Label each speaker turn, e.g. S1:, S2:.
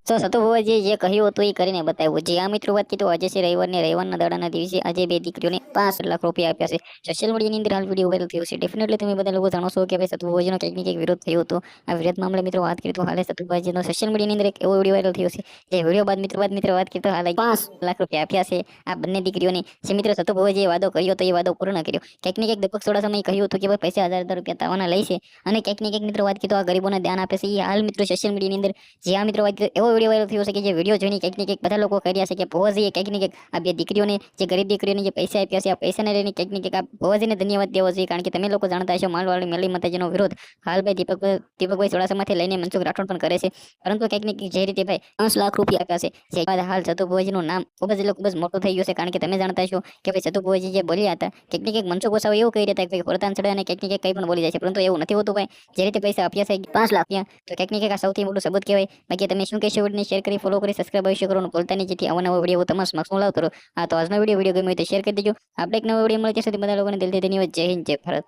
S1: તો સતુ ભુવાજીએ જે કહ્યું હતું એ કરીને બતાવ્યું. જે આ મિત્રો વાત કીધું આજે છે રવિવારના દાડાના દિવસે આજે બે દીકરીઓને 5 લાખ રૂપિયા આપ્યા છે. સોશિયલ મીડિયાની અંદર હાલ વિડીયો વાયરલ થયો છે. ડેફિનેટલી તમે બધા લોકો જાણો છો કે ભાઈ સતુ ભુવાજીનો કંઈક ને કંઈક વિરોધ થયો હતો. આ વિરોધ મામલે મિત્રો વાત કરીએ તો હાલે સતુ ભુવાજીનો સોશિયલ મીડિયાની અંદર એક એવો વિડીયો વાયરલ થયો છે. જે વિડીયો બાદ મિત્રો વાત કરીએ તો હાલ 5 લાખ રૂપિયા આપ્યા છે આ બંને દીકરીઓને. જે મિત્રો સતુ ભુવાજીએ વાદો કર્યો તો એ વાદો પૂર્ણ કર્યો. કંઈક ને કંઈક દીપક થોડા સમય કહ્યું હતું કે ભાઈ પૈસા 1000 રૂપિયા તાવાના લે છે અને કંઈક ને કંઈક મિત્રો વાત કરીએ તો આ ગરીબોને દાન આપે છે. એ હાલ મિત્રો સોશિયલ મીડિયાની અંદર જે આ મિત્રો વાત કરીએ એવો વિડીયો વાયરલ થયો છે કે જે વિડીયો જોઈને કંઈક ને કંઈક બધા લોકો કહી રહ્યા છે કે ભુવાજીએ કંઈક ને કંઈક આ બે દીકરીઓને જે ગરીબ દીકરીઓને જે પૈસા આપ્યા છે આ પૈસાને લઈને કંઈક ને કંઈક આ ભુવાજીને ધન્યવાદ દેવો જોઈએ. કારણ કે તમે લોકો જાણતા હશો માલવાડી મેલી માતાજીનો વિરોધ હાલ ભાઈ દીપકભાઈ ચોડાસામાંથી લઈને મનસુખ રાઠોડ પણ કરે છે. પરંતુ કંઈક ને કંઈક જે રીતે ભાઈ 5 લાખ રૂપિયા આપ્યા છે જે હાલ સતુ ભુવાજીનું નામ ખૂબ જ મોટું થઈ ગયું છે. કારણ કે તમે જાણતા હશો કે ભાઈ સતુ ભુવાજી જે બોલ્યા હતા કંઈક ને કંઈક મનસુખ વસાવા એવું કહી રહ્યા હતા કે હોરતાન ચડે અને કંઈક ને કંઈક કંઈ પણ બોલી જાય છે. પરંતુ એવું નથી હોતું ભાઈ. જે રીતે પૈસા આપ્યા છે 5 લાખ તો કંઈક ને કંઈક આ સૌથી મોટું સબૂત કહેવાય. બાકી તમે શું કહેશો? વિડીયોને શેર કરી ફોલો કરી સબસ્ક્રાઇબ અવશ્ય કરો અને ભૂલતા નહીં જેથી આવા વિડીયો તમારા સમક્ષ લાવતો રહો. તો આજનો વિડીયો ગમ્યો તો શેર કરી દેજો. આપણે એક નવો વિડીયો મળે ત્યાં સુધી બધા લોકોને દિલથી ધન્યવાદ. જય હિન્દ, જય ભારત.